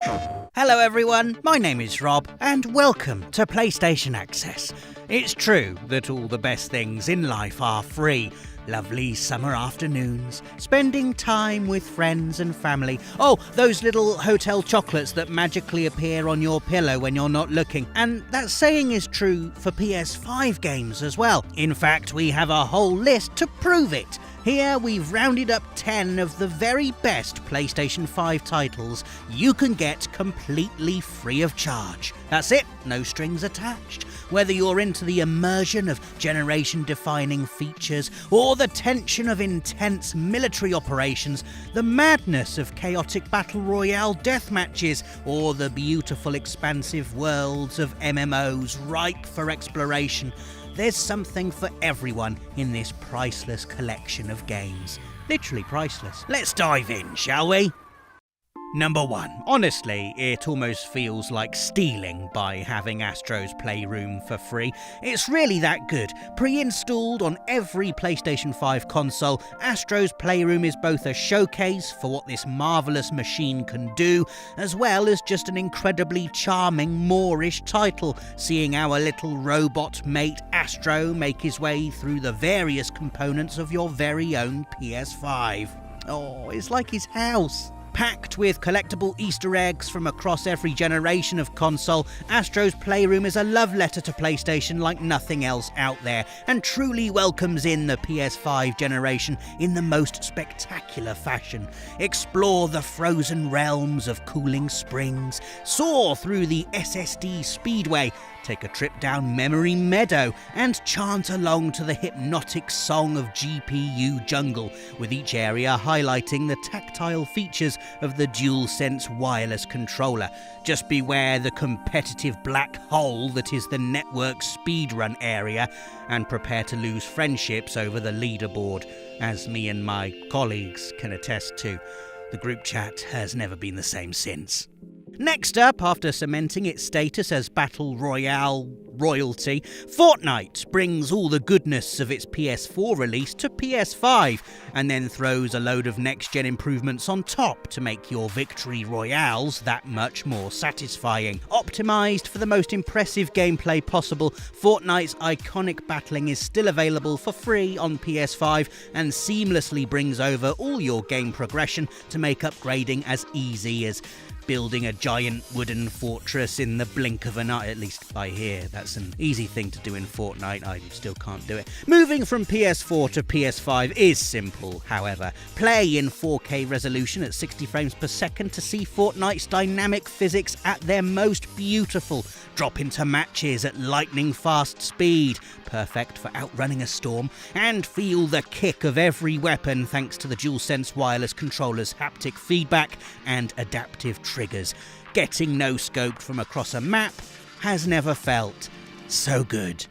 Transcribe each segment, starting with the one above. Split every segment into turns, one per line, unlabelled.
Hello everyone, my name is Rob and welcome to PlayStation Access. It's true that all the best things in life are free. Lovely summer afternoons, spending time with friends and family. Oh, those little hotel chocolates that magically appear on your pillow when you're not looking. And that saying is true for PS5 games as well. In fact, we have a whole list to prove it. Here we've rounded up 10 of the very best PlayStation 5 titles you can get completely free of charge. That's it, no strings attached. Whether you're into the immersion of generation-defining features, or the tension of intense military operations, the madness of chaotic battle royale deathmatches, or the beautiful expansive worlds of MMOs ripe for exploration, there's something for everyone in this priceless collection of games. Literally priceless. Let's dive in, shall we? Number 1. Honestly, it almost feels like stealing by having Astro's Playroom for free. It's really that good. Pre-installed on every PlayStation 5 console, Astro's Playroom is both a showcase for what this marvellous machine can do, as well as just an incredibly charming Moorish title, seeing our little robot mate Astro make his way through the various components of your very own PS5. Oh, it's like his house. Packed with collectible Easter eggs from across every generation of console, Astro's Playroom is a love letter to PlayStation like nothing else out there, and truly welcomes in the PS5 generation in the most spectacular fashion. Explore the frozen realms of cooling springs, soar through the SSD Speedway, take a trip down memory meadow, and chant along to the hypnotic song of GPU jungle, with each area highlighting the tactile features of the DualSense wireless controller. Just beware the competitive black hole that is the network speedrun area, and prepare to lose friendships over the leaderboard, as me and my colleagues can attest to. The group chat has never been the same since. Next up, after cementing its status as Battle Royale royalty, Fortnite brings all the goodness of its PS4 release to PS5, and then throws a load of next-gen improvements on top to make your victory royales that much more satisfying. Optimised for the most impressive gameplay possible, Fortnite's iconic battling is still available for free on PS5 and seamlessly brings over all your game progression to make upgrading as easy as building a giant wooden fortress in the blink of an eye. At least I hear that's an easy thing to do in Fortnite. I still can't do it. Moving from PS4 to PS5 is simple, however. Play in 4K resolution at 60 frames per second to see Fortnite's dynamic physics at their most beautiful. Drop into matches at lightning fast speed, perfect for outrunning a storm, and feel the kick of every weapon thanks to the DualSense wireless controller's haptic feedback and adaptive triggers. Getting no-scoped from across a map has never felt so good.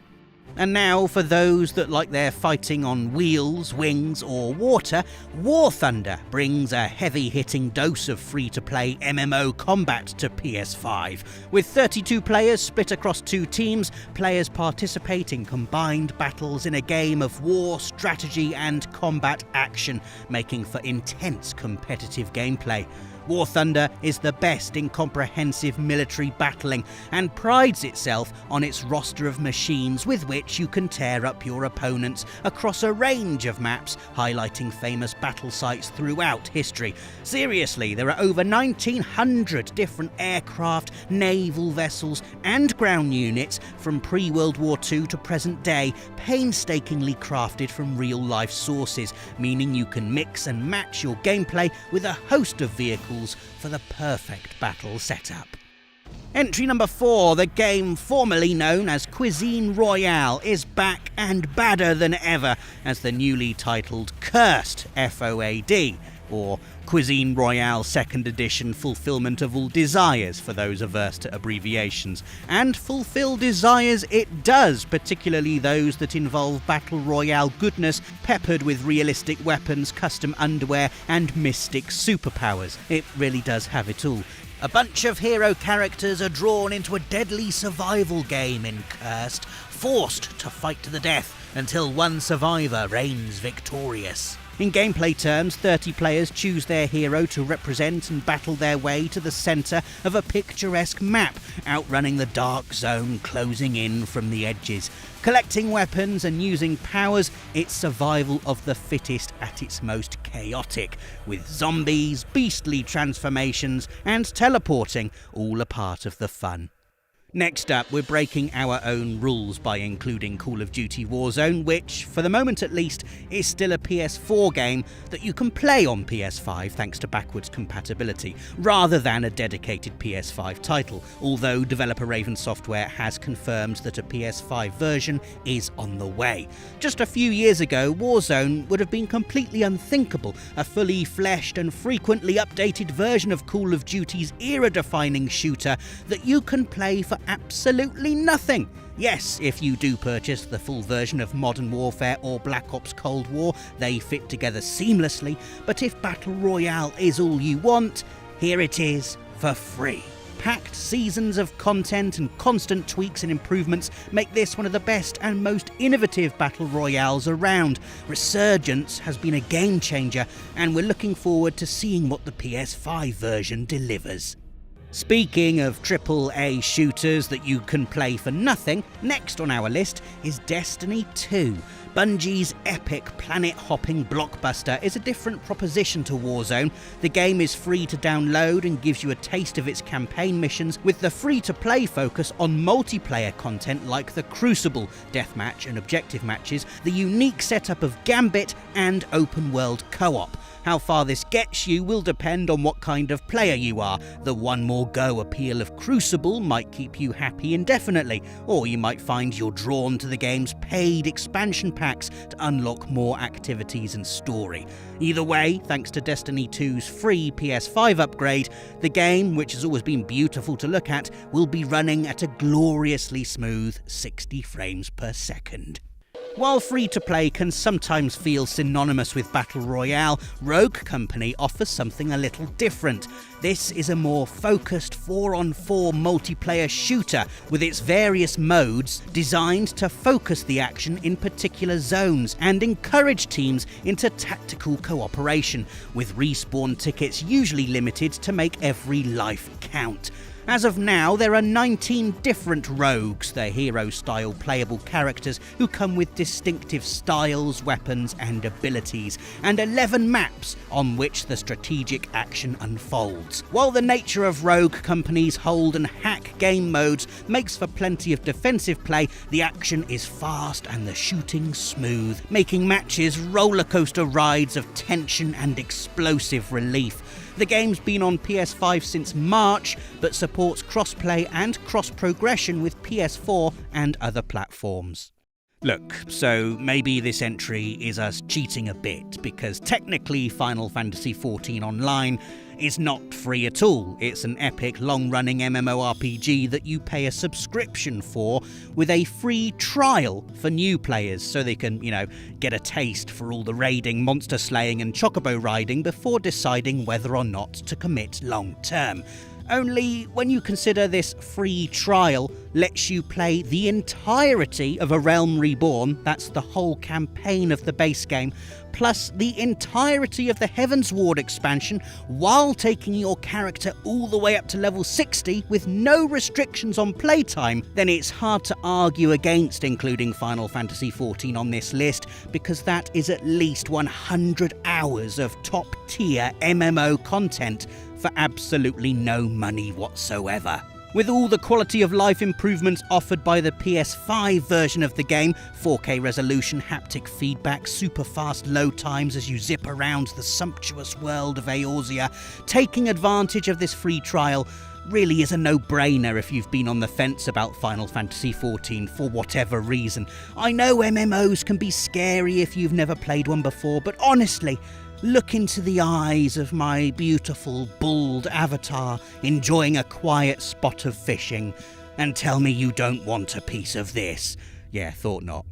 And now, for those that like their fighting on wheels, wings or water, War Thunder brings a heavy-hitting dose of free-to-play MMO combat to PS5. With 32 players split across 2 teams, players participate in combined battles in a game of war, strategy and combat action, making for intense competitive gameplay. War Thunder is the best in comprehensive military battling and prides itself on its roster of machines with which you can tear up your opponents across a range of maps, highlighting famous battle sites throughout history. Seriously, there are over 1,900 different aircraft, naval vessels and ground units from pre-World War II to present day, painstakingly crafted from real-life sources, meaning you can mix and match your gameplay with a host of vehicles for the perfect battle setup. Entry number 4, the game formerly known as Cuisine Royale, is back and badder than ever as the newly titled Cursed FOAD, or Cuisine Royale 2nd Edition Fulfillment of All Desires for those averse to abbreviations. And fulfill desires it does, particularly those that involve Battle Royale goodness peppered with realistic weapons, custom underwear and mystic superpowers. It really does have it all. A bunch of hero characters are drawn into a deadly survival game in Cursed, forced to fight to the death until one survivor reigns victorious. In gameplay terms, 30 players choose their hero to represent and battle their way to the centre of a picturesque map, outrunning the dark zone closing in from the edges. Collecting weapons and using powers, it's survival of the fittest at its most chaotic, with zombies, beastly transformations and teleporting all a part of the fun. Next up, we're breaking our own rules by including Call of Duty Warzone, which, for the moment at least, is still a PS4 game that you can play on PS5 thanks to backwards compatibility, rather than a dedicated PS5 title, although developer Raven Software has confirmed that a PS5 version is on the way. Just a few years ago, Warzone would have been completely unthinkable, a fully fleshed and frequently updated version of Call of Duty's era-defining shooter that you can play for absolutely nothing. Yes, if you do purchase the full version of Modern Warfare or Black Ops Cold War, they fit together seamlessly, but if Battle Royale is all you want, here it is for free. Packed seasons of content and constant tweaks and improvements make this one of the best and most innovative Battle Royales around. Resurgence has been a game changer, and we're looking forward to seeing what the PS5 version delivers. Speaking of AAA shooters that you can play for nothing, next on our list is Destiny 2. Bungie's epic planet-hopping blockbuster is a different proposition to Warzone. The game is free to download and gives you a taste of its campaign missions, with the free-to-play focus on multiplayer content like the Crucible, deathmatch and objective matches, the unique setup of Gambit and open-world co-op. How far this gets you will depend on what kind of player you are. The one more go appeal of Crucible might keep you happy indefinitely, or you might find you're drawn to the game's paid expansion packs to unlock more activities and story. Either way, thanks to Destiny 2's free PS5 upgrade, the game, which has always been beautiful to look at, will be running at a gloriously smooth 60 frames per second. While free-to-play can sometimes feel synonymous with Battle Royale, Rogue Company offers something a little different. This is a more focused 4-on-4 multiplayer shooter with its various modes designed to focus the action in particular zones and encourage teams into tactical cooperation, with respawn tickets usually limited to make every life count. As of now, there are 19 different rogues, their hero-style playable characters who come with distinctive styles, weapons and abilities, and 11 maps on which the strategic action unfolds. While the nature of Rogue Company's hold and hack game modes makes for plenty of defensive play, the action is fast and the shooting smooth, making matches rollercoaster rides of tension and explosive relief. The game's been on PS5 since March, but supports cross-play and cross-progression with PS4 and other platforms. Look, so maybe this entry is us cheating a bit, because technically Final Fantasy XIV Online is not free at all. It's an epic long-running MMORPG that you pay a subscription for, with a free trial for new players so they can, get a taste for all the raiding, monster slaying and chocobo riding before deciding whether or not to commit long-term. Only when you consider this free trial lets you play the entirety of A Realm Reborn, that's the whole campaign of the base game, plus the entirety of the Heavensward expansion, while taking your character all the way up to level 60 with no restrictions on playtime, then it's hard to argue against including Final Fantasy XIV on this list, because that is at least 100 hours of top-tier MMO content for absolutely no money whatsoever. With all the quality of life improvements offered by the PS5 version of the game, 4K resolution, haptic feedback, super fast load times as you zip around the sumptuous world of Eorzea, taking advantage of this free trial really is a no-brainer if you've been on the fence about Final Fantasy XIV for whatever reason. I know MMOs can be scary if you've never played one before, but honestly, look into the eyes of my beautiful, bald avatar enjoying a quiet spot of fishing and tell me you don't want a piece of this. Yeah, thought not.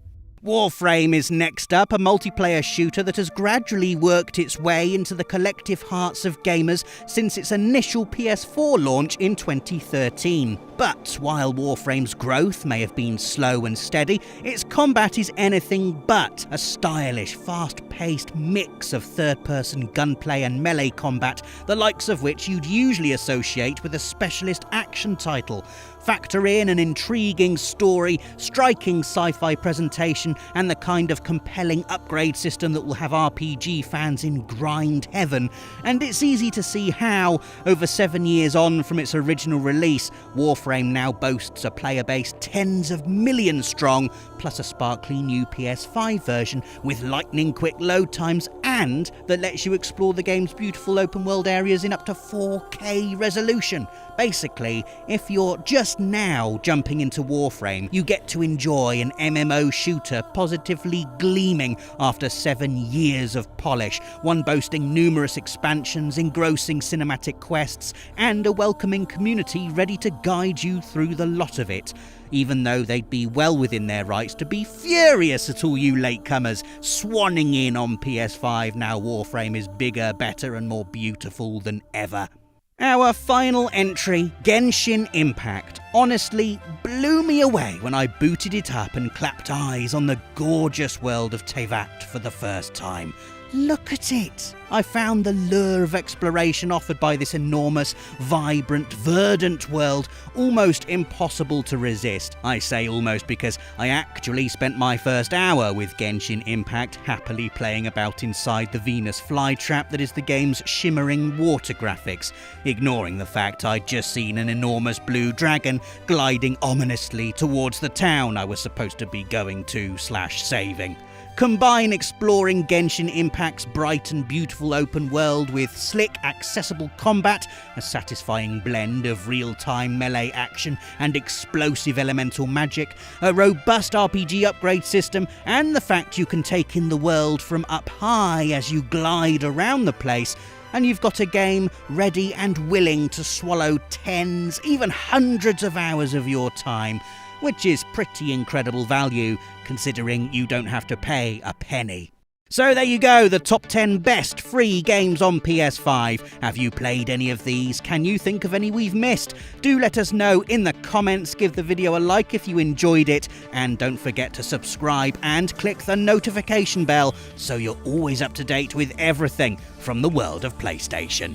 Warframe is next up, a multiplayer shooter that has gradually worked its way into the collective hearts of gamers since its initial PS4 launch in 2013. But while Warframe's growth may have been slow and steady, its combat is anything but a stylish, fast-paced mix of third-person gunplay and melee combat, the likes of which you'd usually associate with a specialist action title. Factor in an intriguing story, striking sci-fi presentation, and the kind of compelling upgrade system that will have RPG fans in grind heaven, and it's easy to see how, over 7 years on from its original release, Warframe now boasts a player base tens of millions strong, plus a sparkly new PS5 version with lightning-quick load times and that lets you explore the game's beautiful open-world areas in up to 4K resolution. Basically, if you're just now jumping into Warframe, you get to enjoy an MMO shooter positively gleaming after 7 years of polish, one boasting numerous expansions, engrossing cinematic quests, and a welcoming community ready to guide you through the lot of it. Even though they'd be well within their rights to be furious at all you latecomers swanning in on PS5 now Warframe is bigger, better, and more beautiful than ever. Our final entry, Genshin Impact, honestly blew me away when I booted it up and clapped eyes on the gorgeous world of Teyvat for the first time. Look at it! I found the lure of exploration offered by this enormous, vibrant, verdant world almost impossible to resist. I say almost because I actually spent my first hour with Genshin Impact happily playing about inside the Venus flytrap that is the game's shimmering water graphics, ignoring the fact I'd just seen an enormous blue dragon gliding ominously towards the town I was supposed to be going to/saving. Combine exploring Genshin Impact's bright and beautiful open world with slick, accessible combat, a satisfying blend of real-time melee action and explosive elemental magic, a robust RPG upgrade system, and the fact you can take in the world from up high as you glide around the place, and you've got a game ready and willing to swallow tens, even hundreds of hours of your time, which is pretty incredible value considering you don't have to pay a penny. So there you go, the top 10 best free games on PS5. Have you played any of these? Can you think of any we've missed? Do let us know in the comments, give the video a like if you enjoyed it, and don't forget to subscribe and click the notification bell so you're always up to date with everything from the world of PlayStation.